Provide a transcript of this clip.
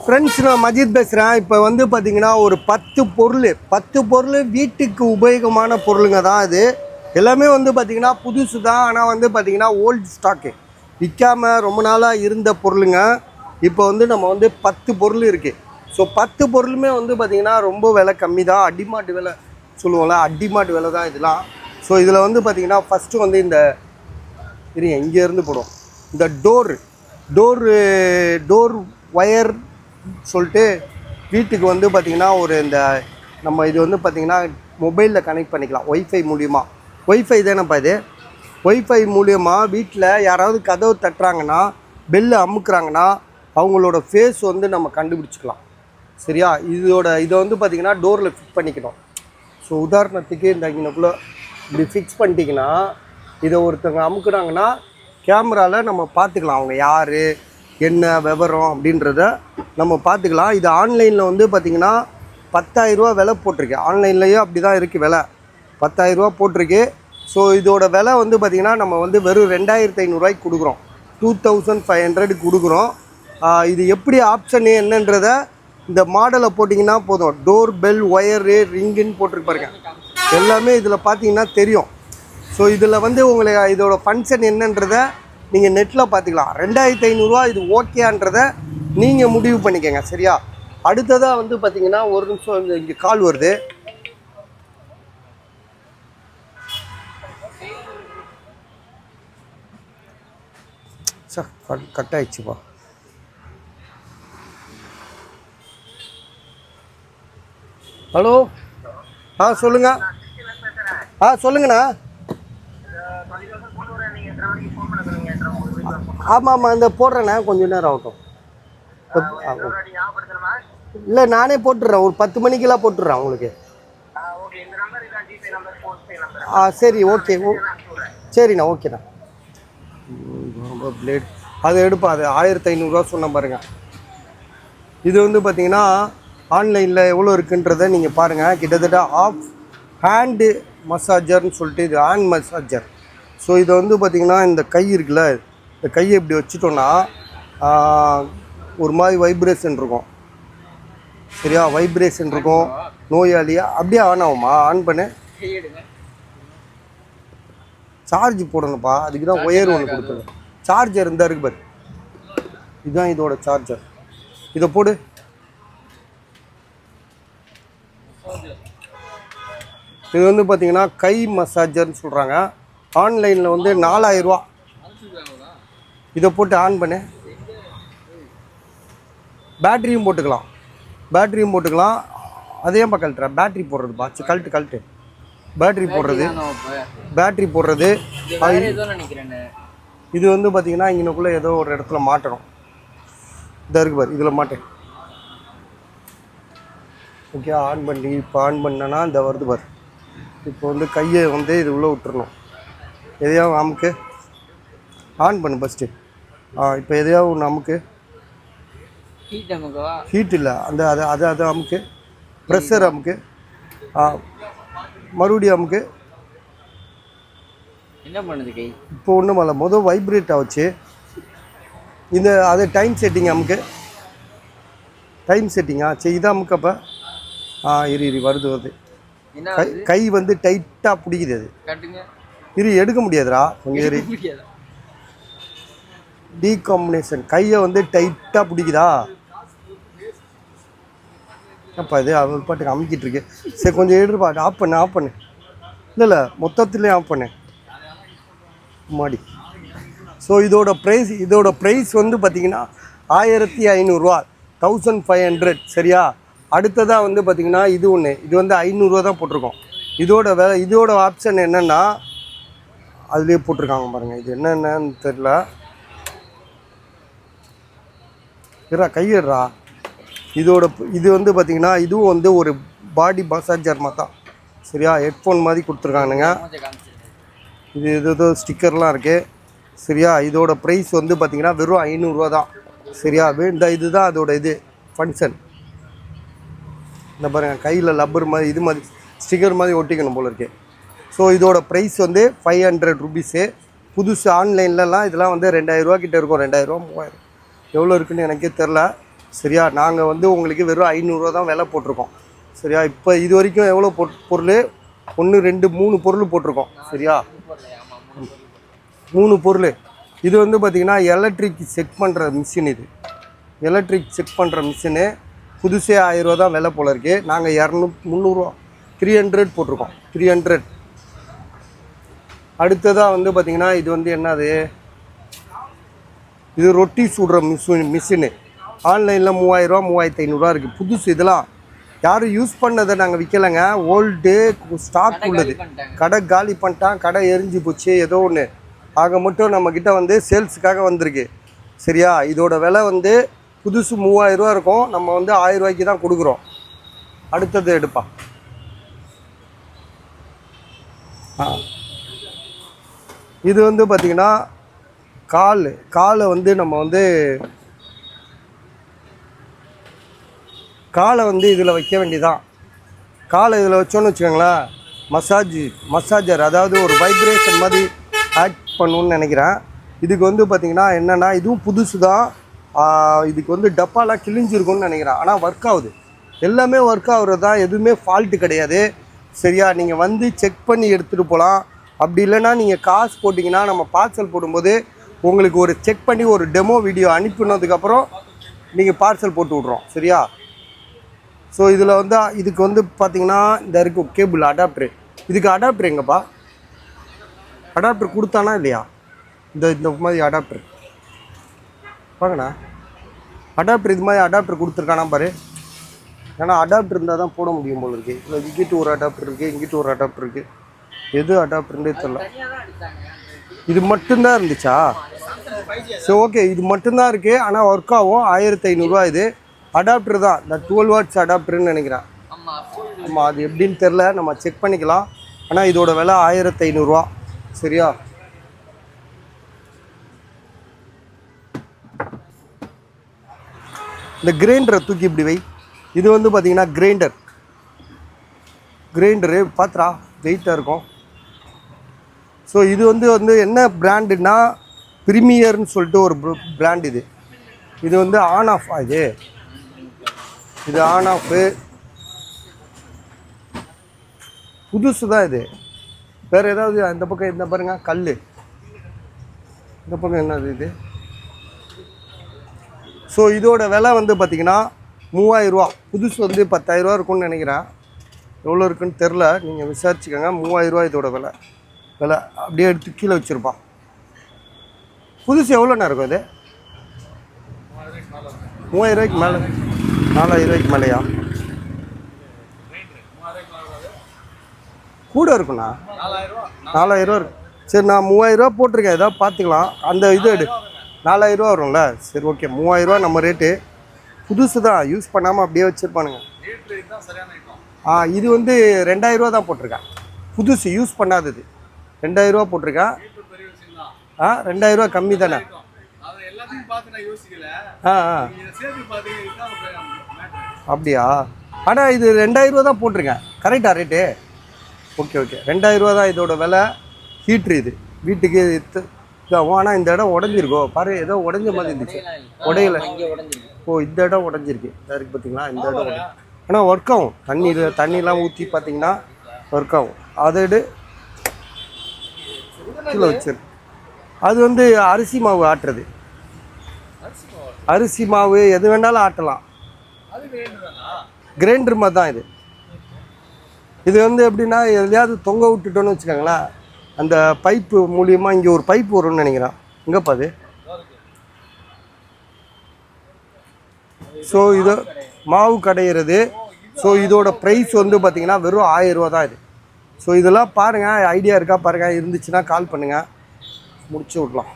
Friends, நான் மஜித் பேசுகிறேன். இப்போ வந்து பார்த்திங்கன்னா ஒரு 10 பொருள் வீட்டுக்கு உபயோகமான பொருளுங்க தான் இது. எல்லாமே வந்து பார்த்திங்கன்னா புதுசு தான். ஆனால் வந்து பார்த்திங்கன்னா ஓல்டு ஸ்டாக்கு விற்காமல் ரொம்ப நாளாக இருந்த பொருளுங்க. இப்போ வந்து நம்ம வந்து 10 பொருள் இருக்குது. ஸோ 10 பொருளுமே வந்து பார்த்திங்கன்னா ரொம்ப விலை கம்மி தான். அடிமாட்டு விலை சொல்லுவோம்ல, அடிமாட்டு விலை தான் இதெல்லாம். ஸோ இதில் வந்து பார்த்திங்கன்னா ஃபஸ்ட்டு வந்து இந்த இங்கேருந்து போடும் இந்த டோர் ஒயர் சொல்லிட்டு வீட்டுக்கு வந்து பார்த்திங்கன்னா ஒரு இந்த நம்ம இது வந்து பார்த்திங்கன்னா மொபைலில் கனெக்ட் பண்ணிக்கலாம் ஒய்ஃபை மூலிமா. ஒய்ஃபை தானேப்பா இது. ஒய்ஃபை மூலியமாக வீட்டில் யாராவது கதவு தட்டுறாங்கன்னா, பெல்லு அமுக்குறாங்கன்னா அவங்களோட ஃபேஸ் வந்து நம்ம கண்டுபிடிச்சிக்கலாம். சரியா? இதை வந்து பார்த்திங்கன்னா டோரில் ஃபிக்ஸ் பண்ணிக்கணும். ஸோ உதாரணத்துக்கு இந்த இங்கனக்குள்ளே இப்படி ஃபிக்ஸ் பண்ணிட்டீங்கன்னா இதை ஒருத்தவங்க அமுக்குறாங்கன்னா கேமராவில் நம்ம பார்த்துக்கலாம் அவங்க யார், என்ன விவரம் அப்படின்றத நம்ம பார்த்துக்கலாம். இது ஆன்லைனில் வந்து பார்த்திங்கன்னா 10,000 ரூபா விலை போட்டிருக்கு. ஆன்லைன்லேயே அப்படி தான் இருக்குது விலை, 10,000 ரூபா போட்டிருக்கு. ஸோ இதோட விலை வந்து பார்த்திங்கன்னா நம்ம வந்து வெறும் 2,500 ரூபாய்க்கு கொடுக்குறோம், 2,500 கொடுக்குறோம். இது எப்படி ஆப்ஷனு என்னன்றத இந்த மாடலை போட்டிங்கன்னா போதும். டோர் பெல் ஒயரு ரிங்குன்னு போட்டிருக்கு பாருங்க, எல்லாமே இதில் பார்த்தீங்கன்னா தெரியும். ஸோ இதில் வந்து உங்களுக்கு இதோட ஃபங்க்ஷன் என்னன்றதை நீங்கள் நெட்டில் பார்த்துக்கலாம். 2,500 ரூபா இது ஓகேன்றதை நீங்கள் முடிவு பண்ணிக்கோங்க. சரியா? அடுத்ததாக வந்து பார்த்திங்கன்னா ஒரு நிமிஷம், இங்கே கால் வருது. Sir cut ஆயிடுச்சுப்பா. ஹலோ, சொல்லுங்கள். சொல்லுங்கண்ணா. ஆமாம், இந்த போடுறேண்ணே, கொஞ்சம் நேரம் ஆகட்டும். இல்லை, நானே போட்டுடுறேன், ஒரு 10 மணிக்கெல்லாம் போட்டுடுறேன் உங்களுக்கு. சரி, ஓகே. சரிண்ணா, ஓகேண்ணா. ரொம்ப பிளேட் அதை எடுப்பா. அது 1,500 ரூபா சொன்ன பாருங்க. இது வந்து பார்த்திங்கன்னா ஆன்லைனில் எவ்வளோ இருக்குன்றதை நீங்கள் பாருங்கள். கிட்டத்தட்ட ஆஃப் ஹேண்டு மசாஜர்னு சொல்லிட்டு இது ஹேண்ட் மசாஜர். ஸோ இதை வந்து பார்த்திங்கன்னா இந்த கை இருக்குல்ல, இந்த கையை இப்படி வச்சுட்டோன்னா ஒரு மாதிரி வைப்ரேஷன் இருக்கும். சரியா? வைப்ரேஷன் இருக்கும். நோயாளியா அப்படியே ஆன் ஆகுமா? ஆன் பண்ணு. சார்ஜ் போடணும்ப்பா, அதுக்கு தான் ஒயர் ஒன்று கொடுத்துருங்க. சார்ஜர் இருந்தால் இருக்கு பாரு, இதுதான் இதோட சார்ஜர். இதை போடு. இது வந்து பார்த்திங்கன்னா கை மசாஜர்னு சொல்கிறாங்க. ஆன்லைனில் வந்து 4,000 ரூபா. இதை போட்டு ஆன் பண்ணு. பேட்டரியும் போட்டுக்கலாம். அதையும் கழட்டுற பேட்டரி போடுறதுப்பா. கழட்டு பேட்டரி போடுறது. இது வந்து பார்த்திங்கன்னா இங்கனுக்குள்ளே ஏதோ ஒரு இடத்துல மாட்டணும். இதாக இருக்கு பாரு, இதில் மாட்டேன். ஓகே, ஆன் பண்ணி இப்போ ஆன் பண்ணனா இந்த வருது பாரு. இப்போ வந்து கையை வந்து இது உள்ளே விட்டுறணும். எதையாவது அமுக்கு, ஆன் பண்ணு ஃபஸ்ட்டு. இப்போ எதையாவது ஒன்று அமுக்கு. ஹீட் இல்லை, அந்த அதை அமுக்கு. ப்ரெஷர் அமுக்கு. மறுபடியும் அமுக்கு. என்ன பண்ணுது கை? இப்போ ஒன்றும் இல்லை, மொதல் வைப்ரேட் ஆச்சு. அது டைம் செட்டிங் அமுக்கு. டைம் செட்டிங்கா? சரி, இதான் அமுக்கப்போ. இரு வருது. கை வந்து டைட்டாக பிடிக்குது. அது எடுக்க முடியாதுடா, கொஞ்சம் ஏறி. டீகாம்பினேஷன் கையை வந்து டைட்டாக பிடிக்குதா? அப்போ இது அவர் பாட்டுக்கு அமுக்கிட்டு இருக்கு. சரி, கொஞ்சம் எடுப்பா. ஆஃப் பண்ணு. இல்லை, மொத்தத்துலேயே ஆஃப் பண்ணு மாடி. ஸோ இதோட ப்ரைஸ் வந்து பார்த்திங்கன்னா 1,500 ரூபா, 1,500. சரியா? அடுத்ததாக வந்து பார்த்திங்கன்னா இது வந்து 500 ரூபா தான் போட்டிருக்கோம். இதோட ஆப்ஷன் என்னென்னா அதுலேயே போட்டிருக்காங்க பாருங்கள். இது என்னென்னு தெரில. கையிடுறா. இது வந்து பார்த்திங்கன்னா இதுவும் வந்து ஒரு பாடி மசாஜர் மாதிரி தான். சரியா? ஹெட்ஃபோன் மாதிரி கொடுத்துருக்கானுங்க. இது ஏதோ ஸ்டிக்கர்லாம் இருக்குது. சரியா? இதோட ப்ரைஸ் வந்து பார்த்திங்கன்னா வெறும் 500 ரூபா தான். சரியா? இதுதான் அதோட ஃபங்க்ஷன். இந்த பாருங்கள், கையில் லப்பர் மாதிரி இது மாதிரி ஸ்டிக்கர் மாதிரி ஒட்டிக்கணும் போல் இருக்குது. ஸோ இதோட ப்ரைஸ் வந்து 500 ருபீஸு. புதுசு ஆன்லைன்லலாம் இதெல்லாம் வந்து 2,000 ரூபா கிட்டே இருக்கும். 2,000 ரூபா 3,000 எவ்வளோ இருக்குன்னு எனக்கே தெரில. சரியா. நாங்கள் வந்து உங்களுக்கு வெறும் 500 தான் விலை போட்டிருக்கோம். சரியா. இப்போ இது வரைக்கும் எவ்வளோ பொருள் 1 2 3 பொருள் போட்டிருக்கோம். சரியா, 3 பொருள். இது வந்து பார்த்திங்கன்னா எலக்ட்ரிக் செக் பண்ணுற மிஷின். இது எலக்ட்ரிக் செக் பண்ணுற மிஷினு புதுசே 1000 தான் விலை போல இருக்குது. நாங்கள் 300 300 போட்டிருக்கோம். 300. அடுத்ததாக வந்து பார்த்திங்கன்னா இது வந்து என்னது, இது ரொட்டி சுடுற மிஷினு. ஆன்லைனில் 3000 3500 இருக்குது. புதுசு. இதெல்லாம் யாரும் யூஸ் பண்ணதை நாங்கள் விற்கலைங்க. ஓல்டு ஸ்டாக் உள்ளது. கடை காலி பண்ணிட்டான், கடை எரிஞ்சு போச்சு, ஏதோ ஒன்று ஆக மட்டும் நம்மக்கிட்ட வந்து சேல்ஸுக்காக வந்திருக்கு. சரியா. இதோட விலை வந்து புதுசு 3000 இருக்கும். நம்ம வந்து 1000 ரூபாய்க்கு தான் கொடுக்குறோம். அடுத்தது எடுப்பா. இது வந்து பார்த்திங்கன்னா காலை வந்து நம்ம வந்து காலை வந்து இதில் வைக்க வேண்டியதான். காலை இதில் வச்சோன்னு வச்சுக்கோங்களேன், மசாஜர், அதாவது ஒரு வைப்ரேஷன் மாதிரி ஆக்ட் பண்ணணுன்னு நினைக்கிறேன். இதுக்கு வந்து பார்த்திங்கன்னா என்னென்னா, இதுவும் புதுசு தான். இதுக்கு வந்து டப்பாலாம் கிழிஞ்சிருக்கும்னு நினைக்கிறேன். ஆனால் ஒர்க் ஆகுது. எல்லாமே ஒர்க் ஆகுறது தான், எதுவுமே ஃபால்ட்டு கிடையாது. சரியா. நீங்கள் வந்து செக் பண்ணி எடுத்துகிட்டு போகலாம். அப்படி இல்லைன்னா நீங்கள் காசு போட்டிங்கன்னா நம்ம பார்சல் போடும்போது உங்களுக்கு ஒரு செக் பண்ணி ஒரு டெமோ வீடியோ அனுப்பினதுக்கப்புறம் நீங்கள் பார்சல் போட்டு விட்றோம். சரியா. ஸோ இதில் வந்து இதுக்கு வந்து பார்த்திங்கன்னா இந்த இருக்கும் கேபிள் அடாப்டரு. இதுக்கு அடாப்டர் எங்கப்பா? அடாப்டர் கொடுத்தானா இல்லையா? இந்த மாதிரி அடாப்டர் பாருங்கண்ணா. அடாப்டர் இது மாதிரி அடாப்டர் கொடுத்துருக்கானா பாரு. ஏன்னா அடாப்டர் இருந்தால் தான் போட முடியும் போல இருக்குது. இல்லை இங்கிட்டு ஒரு அடாப்டர் இருக்குது, இங்கிட்டு ஒரு அடாப்டர் இருக்குது. எது அடாப்டர்ன்றே தெரியல. இது மட்டும்தான் இருந்துச்சா? சரி, ஓகே. இது மட்டும்தான் இருக்குது. ஆனால் ஒர்க் ஆகும். 1500 இது. அடாப்டர் தான், இந்த 12 வாட்ஸ் அடாப்டர்னு நினைக்கிறேன். ஆமாம், அது எப்படின்னு தெரில, நம்ம செக் பண்ணிக்கலாம். ஆனால் இதோட விலை 1500. சரியா. இந்த கிரைண்டரை தூக்கி இப்படி வை. இது வந்து பார்த்திங்கன்னா கிரைண்டரு பாத்திரா வெயிட்டாக இருக்கும். ஸோ இது வந்து என்ன பிராண்டுன்னா ப்ரீமியர்னு சொல்லிட்டு ஒரு பிராண்ட். இது வந்து ஆன் ஆஃப். இது ஆன் ஆஃபு புதுசு தான். இது வேறு ஏதாவது அந்த பக்கம் இந்த பாருங்க கல், இந்த பக்கம் என்னது இது. ஸோ இதோட விலை வந்து பார்த்திங்கன்னா 3000. புதுசு வந்து 10000 இருக்கும்னு நினைக்கிறேன். எவ்வளோ இருக்குன்னு தெரில, நீங்கள் விசாரிச்சுக்கோங்க. 3000 இதோட விலை. அப்படியே எடுத்து கீழே வச்சுருப்பான். புதுசு எவ்வளோண்ணா இருக்கும் இது? 3000 மேலே, 4000 மேலேயா? கூட இருக்குண்ணா. 4000 இருக்கு. சரி, நான் 3000 போட்டிருக்கேன். ஏதாவது பார்த்துக்கலாம். அந்த இது எடு. 4000 வரும்ல. சரி, ஓகே. 3000 நம்ம ரேட்டு. புதுசு தான், யூஸ் பண்ணாமல் அப்படியே வச்சுருப்பானுங்க. இது வந்து 2000 தான் போட்டிருக்கேன். புதுசு, யூஸ் பண்ணாதது. 2000 போட்டிருக்கேன். 2000 கம்மி தானே. அப்படியா? ஆனால் இது 2000 தான் போட்டிருக்கேன். கரெக்டா ரேட்டு? ஓகே. 2000 தான் இதோட விலை. ஹீட்ரு இது வீட்டுக்கு இதாகும். ஆனால் இந்த இடம் உடஞ்சிருக்கோ பாரு, ஏதோ உடஞ்ச மாதிரி இருந்துச்சு. உடையல. ஓ, இந்த இடம் உடஞ்சிருக்கு. இருக்கு பார்த்தீங்களா, இந்த இடம். ஆனால் ஒர்க் ஆகும். தண்ணிலாம் ஊற்றி பார்த்தீங்கன்னா ஒர்க் ஆகும். அதை கீழே வச்சிரு. அது வந்து அரிசி மாவு ஆட்டுறது. அரிசி மாவு எது வேணாலும் ஆட்டலாம். கிரைண்டர் மாதிரி தான் இது. இது வந்து எப்படின்னா எதுலையாவது தொங்க விட்டுட்டோன்னு வச்சுக்கோங்களேன், அந்த பைப்பு மூலியமாக இங்கே ஒரு பைப்பு வரும்னு நினைக்கிறேன். எங்கேப்பா அது? ஸோ இது மாவு கடையிறது. ஸோ இதோட ப்ரைஸ் வந்து பார்த்திங்கன்னா வெறும் 1000 தான் இது. ஸோ இதெல்லாம் பாருங்கள், ஐடியா இருக்கா பாருங்கள். இருந்துச்சுன்னா கால் பண்ணுங்கள், முடிச்சு விடலாம்.